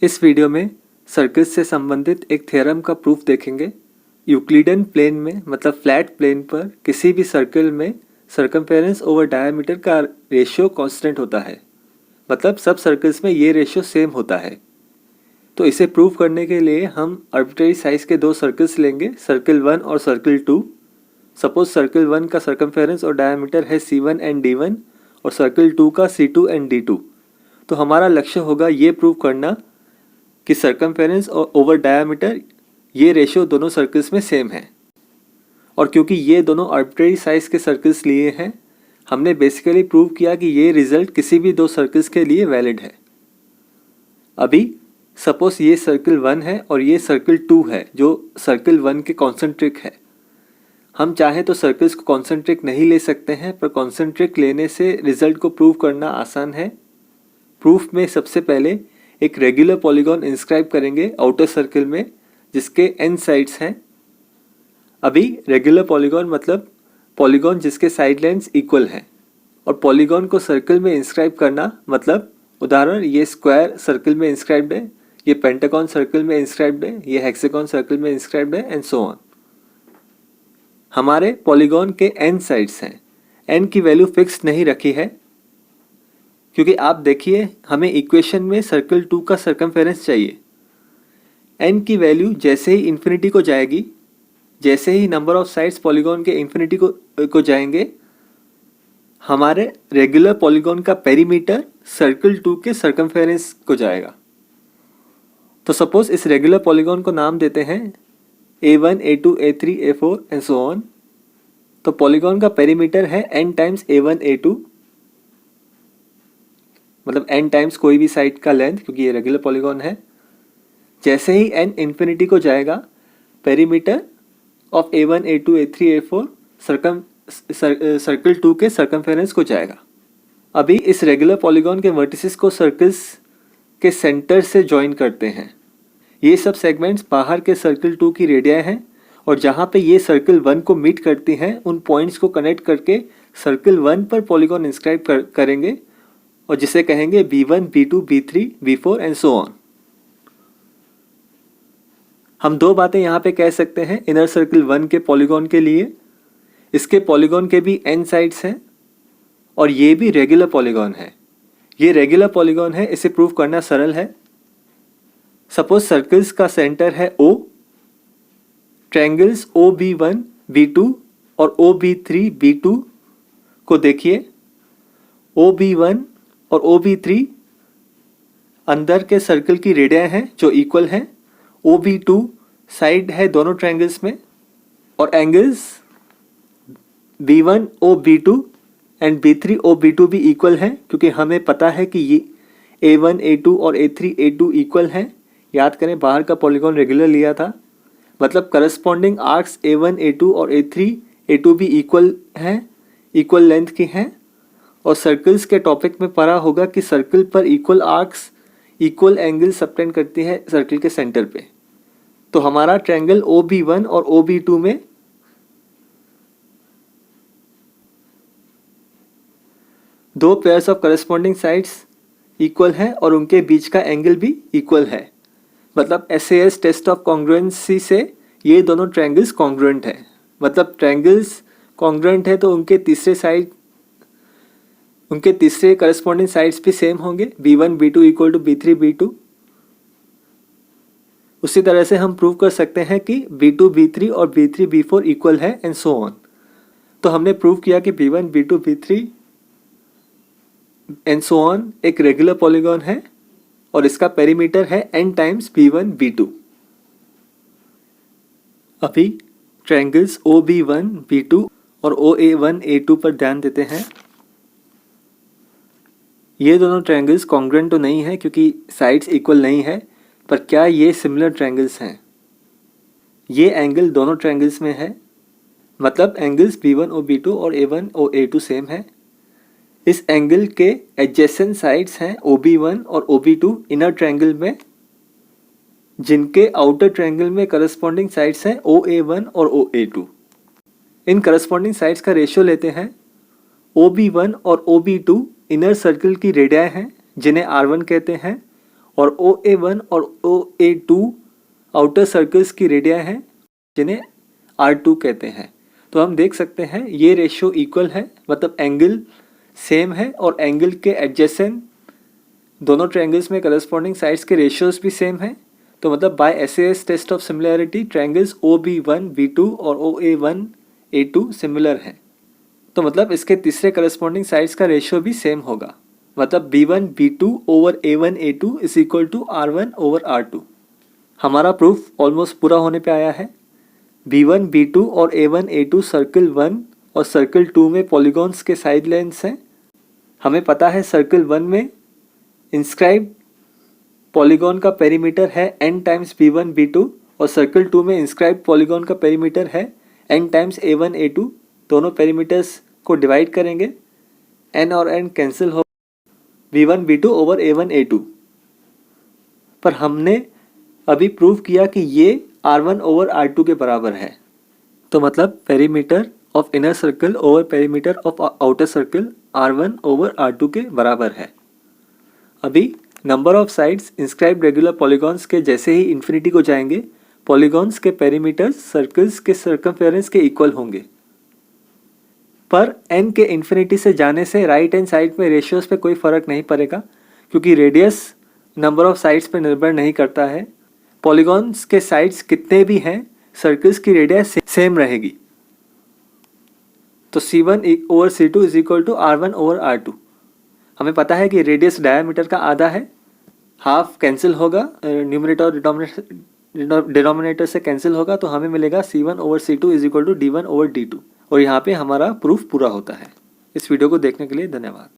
इस वीडियो में सर्कल्स से संबंधित एक थ्योरम का प्रूफ देखेंगे। यूक्लिडियन प्लेन में मतलब फ्लैट प्लेन पर किसी भी सर्कल में सर्कमफेरेंस ओवर डायमीटर का रेशियो कांस्टेंट होता है, मतलब सब सर्कल्स में ये रेशियो सेम होता है। तो इसे प्रूव करने के लिए हम आर्बिट्रेरी साइज के दो सर्कल्स लेंगे, सर्कल 1 और सर्कल 2। सपोज सर्कल 1 का सर्कमफेरेंस और डायमीटर है C1 एंड D1 और सर्कल 2 का C2 एंड D2। तो हमारा लक्ष्य होगा ये प्रूव करना कि सर्कमफेरेंस और ओवर डायमीटर ये रेशियो दोनों सर्कल्स में सेम है। और क्योंकि ये दोनों आर्बिट्रेरी साइज के सर्कल्स लिए हैं, हमने बेसिकली प्रूव किया कि ये रिजल्ट किसी भी दो सर्कल्स के लिए वैलिड है। अभी सपोज ये सर्कल 1 है और ये सर्कल 2 है जो सर्कल 1 के कॉन्सेंट्रिक है। हम चाहे तो सर्कल्स को कॉन्सेंट्रिक नहीं ले सकते हैं, पर कॉन्सेंट्रिक लेने से रिजल्ट को प्रूव करना आसान है। प्रूफ में सबसे पहले एक रेगुलर पॉलीगॉन इंस्क्राइब करेंगे आउटर सर्कल में जिसके n साइड्स हैं। अभी रेगुलर पॉलीगॉन मतलब पॉलीगॉन जिसके साइड लेंथ्स इक्वल हैं, और पॉलीगॉन को सर्कल में इंस्क्राइब करना मतलब उदाहरण ये स्क्वायर सर्कल में इंस्क्राइब्ड है, ये पेंटागन सर्कल में इंस्क्राइब्ड है, ये हेक्सागन सर्कल में इंस्क्राइब्ड है एंड सो ऑन। हमारे पॉलीगॉन के n साइड्स हैं, n की वैल्यू फिक्स नहीं रखी है क्योंकि आप देखिए हमें इक्वेशन में सर्कल 2 का सर्कमफेरेंस चाहिए। n की वैल्यू जैसे ही इन्फिनिटी को जाएगी, जैसे ही नंबर ऑफ साइड्स पॉलीगॉन के इन्फिनिटी को जाएंगे, हमारे रेगुलर पॉलीगॉन का पेरीमीटर सर्कल 2 के सर्कमफेरेंस को जाएगा। तो सपोज इस रेगुलर पॉलीगॉन को नाम देते हैं A1, A2, A3, A4 and so on. तो पॉलीगॉन का पेरीमीटर है n टाइम्स A1, A2, मतलब n टाइम्स कोई भी साइड का लेंथ क्योंकि ये रेगुलर पॉलीगॉन है। जैसे ही n इन्फिनिटी को जाएगा, perimeter of A1, A2, A3, A4 circle 2 के सर्कमफेरेंस को जाएगा। अभी इस रेगुलर पॉलीगॉन के वर्टिसेस को सर्कल्स के सेंटर से ज्वाइन करते हैं। ये सब सेगमेंट्स बाहर के सर्कल 2 की रेडियाई हैं और जहाँ पे ये सर्कल 1 को मीट करती हैं उन पॉइंट्स को कनेक्ट करके सर्कल 1 पर पॉलीगॉन इंस्क्राइब करेंगे और जिसे कहेंगे B1, B2, B3, B4 and so on. हम दो बातें यहाँ पे कह सकते हैं इनर सर्कल 1 के पॉलीगॉन के लिए। इसके पॉलीगॉन के भी n साइड्स हैं और ये भी रेगुलर पॉलीगॉन है। ये रेगुलर पॉलीगॉन है, इसे प्रूव करना सरल है। सपोज सर्कल्स का सेंटर है O, ट्रायंगल्स OB1, B2 और OB3, B2 को देखिए। OB1 और OB3 अंदर के सर्कल की रेडियाई हैं जो इक्वल हैं। OB2 साइड है दोनों ट्रायंगल्स में और angles B1 OB2 and B3 OB2 भी इक्वल हैं क्योंकि हमें पता है कि ये A1 A2 और A3 A2 इक्वल हैं। याद करें बाहर का पॉलीगॉन रेगुलर लिया था, मतलब करस्पॉन्डिंग आर्क्स A1 A2 और A3 A2 भी इक्वल हैं, इक्वल लेंथ की हैं। और सर्कल्स के टॉपिक में पढ़ा होगा कि सर्कल पर equal arcs equal angle subtend करती है सर्कल के सेंटर पे। तो हमारा ट्रायंगल OB1 और OB2 में दो pairs of corresponding sides equal हैं और उनके बीच का एंगल भी इक्वल है, मतलब SAS टेस्ट ऑफ कॉन्ग्रुएंसी से ये दोनों ट्रायंगल्स कॉन्ग्रुएंट है। मतलब ट्रायंगल्स कॉन्ग्रुएंट है तो उनके तीसरे करस्पॉन्डिंग साइड्स भी सेम होंगे, B1 B2 equal to B3 B2। उसी तरह से हम प्रूव कर सकते हैं कि B2 B3 और B3 B4 इक्वल है एंड सो ऑन। तो हमने प्रूव किया कि B1 B2 B3 and so on एक रेगुलर पॉलीगॉन है और इसका पेरीमीटर है n टाइम्स B1 B2। अभी ट्रायंगल्स OB1 B2 और OA1 A2 पर ध्यान देते हैं। ये दोनों ट्रायंगल्स कॉन्ग्रुएंट तो नहीं है क्योंकि साइड्स इक्वल नहीं है, पर क्या ये सिमिलर ट्रायंगल्स हैं? ये एंगल दोनों ट्रायंगल्स में है, मतलब एंगल्स B1 OB2 और A1 OA2 सेम है। इस एंगल के एडजेसेंट साइड्स हैं OB1 और OB2 इनर ट्रायंगल में, जिनके आउटर ट्रायंगल में करस्पॉन्डिंग साइड्स हैं OA1 और OA2। इन करस्पॉन्डिंग साइड्स का रेशियो लेते हैं। OB1 और OB2 इनर सर्कल की रेडियाई हैं जिन्हें R1 कहते हैं और OA1 और OA2 आउटर सर्कल्स की रेडिया हैं जिन्हें R2 कहते हैं। तो हम देख सकते हैं ये रेशियो इक्वल है, मतलब एंगल सेम है और एंगल के एडजेसेंट दोनों ट्रायंगल्स में करस्पॉन्डिंग साइड्स के रेशियोज भी सेम है। तो मतलब by SAS test of similarity triangles OB1 B2 और OA1 A2 सिमिलर हैं। तो मतलब इसके तीसरे करस्पॉन्डिंग साइड्स का रेशियो भी सेम होगा, मतलब B1 B2 over A1 A2 is equal to R1 over R2। हमारा प्रूफ ऑलमोस्ट पूरा होने पे आया है। B1 B2 और A1 A2 सर्कल 1 और सर्कल 2 में पॉलीगॉन्स के साइड लेंस हैं। हमें पता है सर्कल 1 में इंस्क्राइब पॉलीगॉन का पेरीमीटर है n टाइम्स B1 B2 और सर्कल 2 में इंस्क्राइब पॉलीगॉन का पेरीमीटर है n टाइम्स A1 A2। दोनों पेरीमीटर्स को डिवाइड करेंगे, n और n कैंसिल हो, B1 B2 over A1 A2। पर हमने अभी प्रूव किया कि ये R1 ओवर R2 के बराबर है। तो मतलब perimeter of inner circle over perimeter of outer circle R1 over R2 के बराबर है। अभी number of sides inscribe regular polygons के जैसे ही इन्फिनिटी को जाएंगे, पॉलीगॉन्स के पेरीमीटर्स सर्कल्स के सर्कमफेरेंस के इक्वल होंगे। पर n के इन्फिनिटी से जाने से राइट हैंड साइड में रेशियोज पे कोई फर्क नहीं पड़ेगा, क्योंकि रेडियस नंबर ऑफ साइड्स पे निर्भर नहीं करता है। पॉलीगॉन्स के साइड्स कितने भी हैं, सर्कल्स की रेडियस सेम रहेगी। तो C1 over C2 is equal to R1 over R2। हमें पता है कि रेडियस डायमीटर का आधा है, हाफ कैंसिल होगा, न्यूमरेटर और डिनोमिनेटर से कैंसिल होगा, तो हमें मिलेगा C1 over C2 is equal to D1 over D2। और यहाँ पे हमारा प्रूफ पूरा होता है। इस वीडियो को देखने के लिए धन्यवाद।